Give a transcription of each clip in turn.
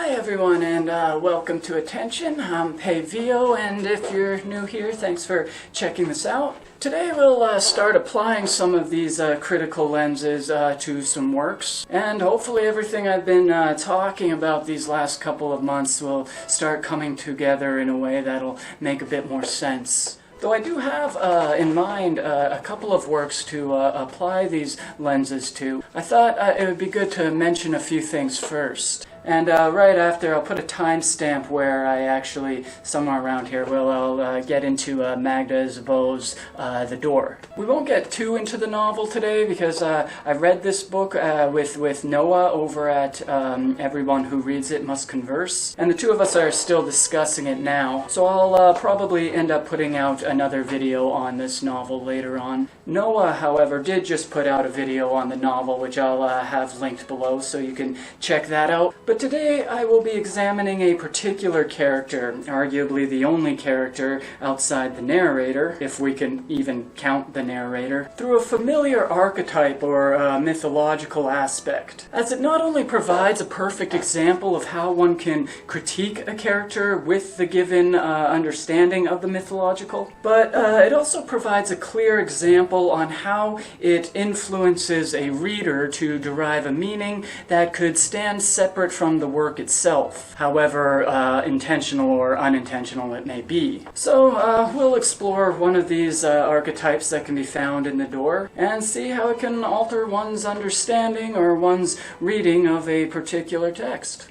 Hi everyone, and welcome to Attention. I'm Pavio, and if you're new here, thanks for checking this out. Today we'll start applying some of these critical lenses to some works, and hopefully everything I've been talking about these last couple of months will start coming together in a way that'll make a bit more sense. Though I do have in mind a couple of works to apply these lenses to, I thought it would be good to mention a few things first. And right after, I'll put a timestamp where I actually, somewhere around here, I'll get into Magda Szabó's The Door. We won't get too into the novel today because I read this book with Noah over at Everyone Who Reads It Must Converse, and the two of us are still discussing it now, so I'll probably end up putting out another video on this novel later on. Noah, however, did just put out a video on the novel, which I'll have linked below so you can check that out. But today I will be examining a particular character, arguably the only character outside the narrator, if we can even count the narrator, through a familiar archetype or mythological aspect, as it not only provides a perfect example of how one can critique a character with the given understanding of the mythological, but it also provides a clear example on how it influences a reader to derive a meaning that could stand separate from the work itself, however intentional or unintentional it may be. So we'll explore one of these archetypes that can be found in The Door and see how it can alter one's understanding or one's reading of a particular text.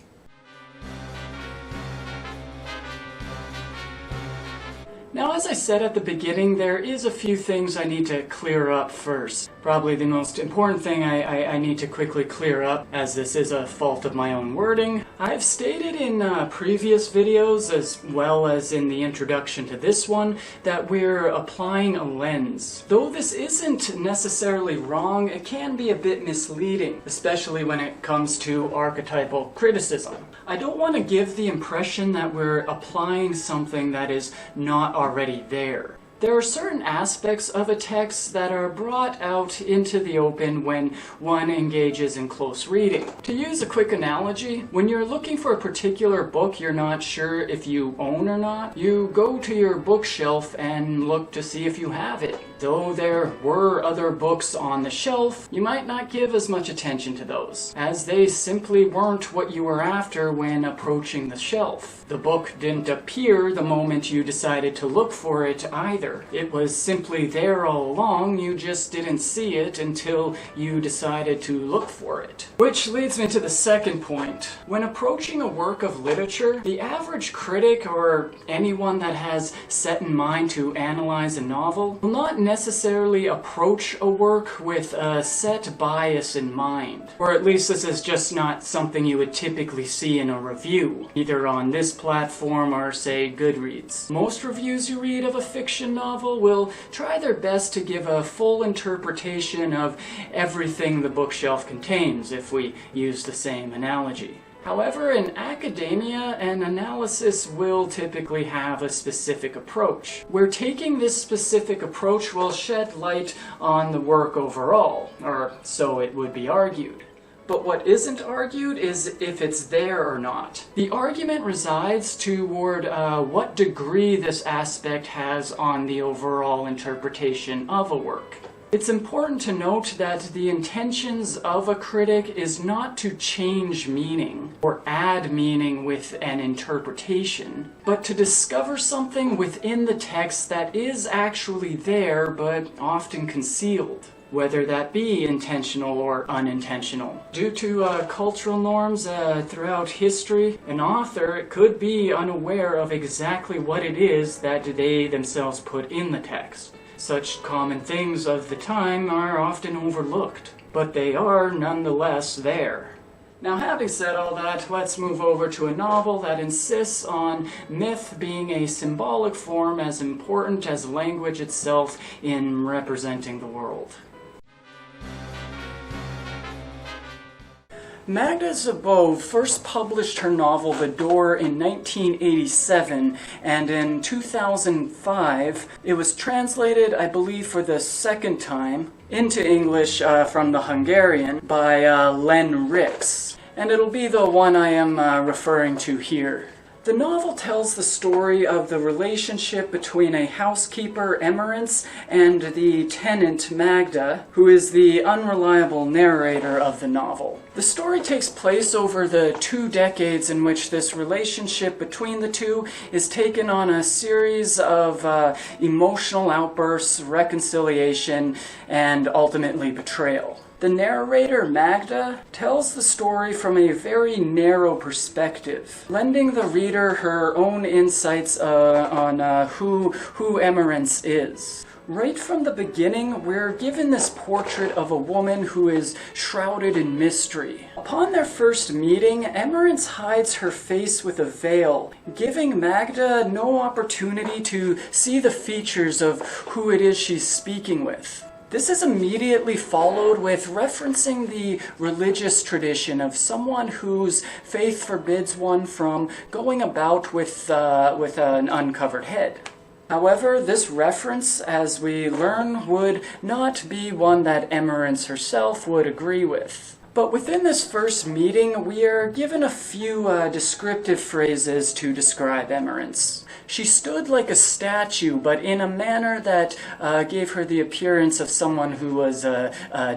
Now, as I said at the beginning, there is a few things I need to clear up first. Probably the most important thing I need to quickly clear up, as this is a fault of my own wording. I've stated in previous videos, as well as in the introduction to this one, that we're applying a lens. Though this isn't necessarily wrong, it can be a bit misleading, especially when it comes to archetypal criticism. I don't want to give the impression that we're applying something that is not already there. There are certain aspects of a text that are brought out into the open when one engages in close reading. To use a quick analogy, when you're looking for a particular book you're not sure if you own or not, you go to your bookshelf and look to see if you have it. Though there were other books on the shelf, you might not give as much attention to those, as they simply weren't what you were after when approaching the shelf. The book didn't appear the moment you decided to look for it either. It was simply there all along, you just didn't see it until you decided to look for it. Which leads me to the second point. When approaching a work of literature, the average critic or anyone that has set in mind to analyze a novel will not necessarily approach a work with a set bias in mind. Or at least this is just not something you would typically see in a review, either on this platform or say Goodreads. Most reviews you read of a fiction novel will try their best to give a full interpretation of everything the bookshelf contains, if we use the same analogy. However, in academia, an analysis will typically have a specific approach, where taking this specific approach will shed light on the work overall, or so it would be argued. But what isn't argued is if it's there or not. The argument resides toward what degree this aspect has on the overall interpretation of a work. It's important to note that the intentions of a critic is not to change meaning or add meaning with an interpretation, but to discover something within the text that is actually there but often concealed, whether that be intentional or unintentional. Due to cultural norms throughout history, an author could be unaware of exactly what it is that they themselves put in the text. Such common things of the time are often overlooked, but they are nonetheless there. Now, having said all that, let's move over to a novel that insists on myth being a symbolic form as important as language itself in representing the world. Magda Szabó first published her novel The Door in 1987, and in 2005 it was translated, I believe for the second time, into English from the Hungarian by Len Rix. and it'll be the one I am referring to here. The novel tells the story of the relationship between a housekeeper, Emerence, and the tenant, Magda, who is the unreliable narrator of the novel. The story takes place over the 2 decades in which this relationship between the two is taken on a series of emotional outbursts, reconciliation, and ultimately betrayal. The narrator, Magda, tells the story from a very narrow perspective, lending the reader her own insights on who Emerence is. Right from the beginning, we're given this portrait of a woman who is shrouded in mystery. Upon their first meeting, Emerence hides her face with a veil, giving Magda no opportunity to see the features of who it is she's speaking with. This is immediately followed with referencing the religious tradition of someone whose faith forbids one from going about with an uncovered head. However, this reference, as we learn, would not be one that Emerence herself would agree with. But within this first meeting, we are given a few descriptive phrases to describe Emerence. She stood like a statue, but in a manner that gave her the appearance of someone who was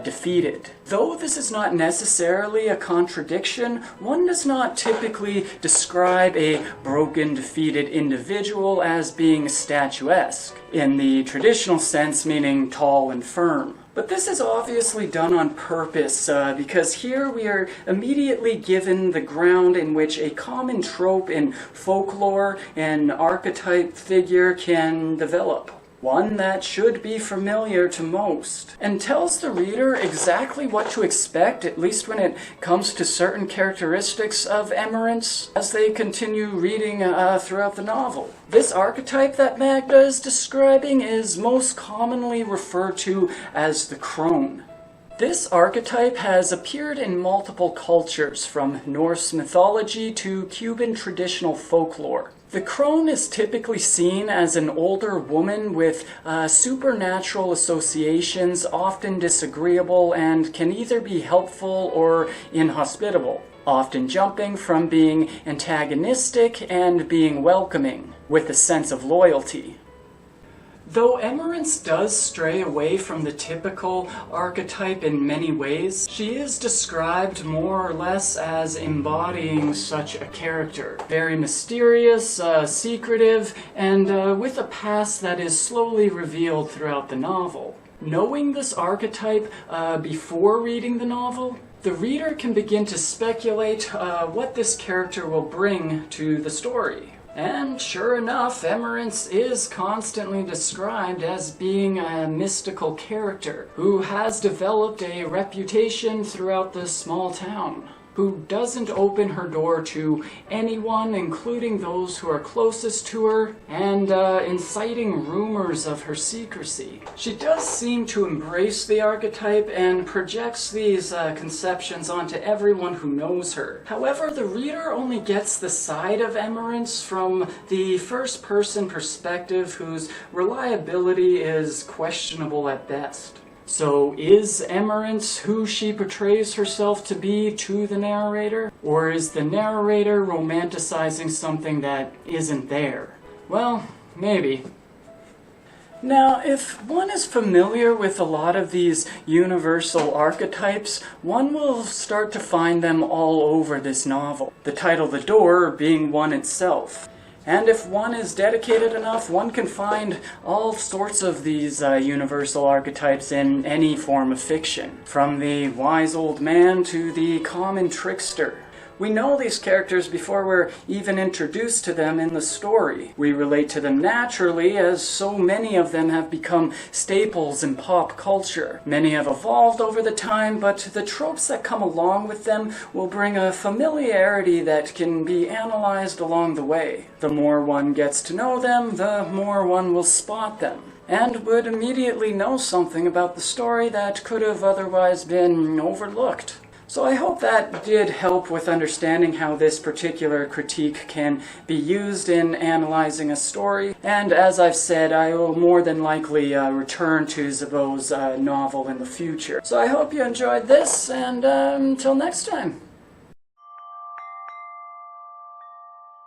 defeated. Though this is not necessarily a contradiction, one does not typically describe a broken, defeated individual as being statuesque, in the traditional sense meaning tall and firm. But this is obviously done on purpose, because here we are immediately given the ground in which a common trope in folklore and archetype figure can develop. One that should be familiar to most, and tells the reader exactly what to expect, at least when it comes to certain characteristics of Emerence, as they continue reading throughout the novel. This archetype that Magda is describing is most commonly referred to as the crone. This archetype has appeared in multiple cultures, from Norse mythology to Cuban traditional folklore. The crone is typically seen as an older woman with supernatural associations, often disagreeable, and can either be helpful or inhospitable, often jumping from being antagonistic and being welcoming, with a sense of loyalty. Though Emerence does stray away from the typical archetype in many ways, she is described more or less as embodying such a character. Very mysterious, secretive, and with a past that is slowly revealed throughout the novel. Knowing this archetype before reading the novel, the reader can begin to speculate what this character will bring to the story. And sure enough, Emerence is constantly described as being a mystical character who has developed a reputation throughout this small town, who doesn't open her door to anyone, including those who are closest to her, and inciting rumors of her secrecy. She does seem to embrace the archetype and projects these conceptions onto everyone who knows her. However, the reader only gets the side of Emerence from the first-person perspective, whose reliability is questionable at best. So is Emerence who she portrays herself to be to the narrator? Or is the narrator romanticizing something that isn't there? Well, maybe. Now, if one is familiar with a lot of these universal archetypes, one will start to find them all over this novel, the title The Door being one itself. And if one is dedicated enough, one can find all sorts of these universal archetypes in any form of fiction, from the wise old man to the common trickster. We know these characters before we're even introduced to them in the story. We relate to them naturally, as so many of them have become staples in pop culture. Many have evolved over the time, but the tropes that come along with them will bring a familiarity that can be analyzed along the way. The more one gets to know them, the more one will spot them, and would immediately know something about the story that could have otherwise been overlooked. So I hope that did help with understanding how this particular critique can be used in analyzing a story. And as I've said, I will more than likely return to Szabó's novel in the future. So I hope you enjoyed this, and until next time.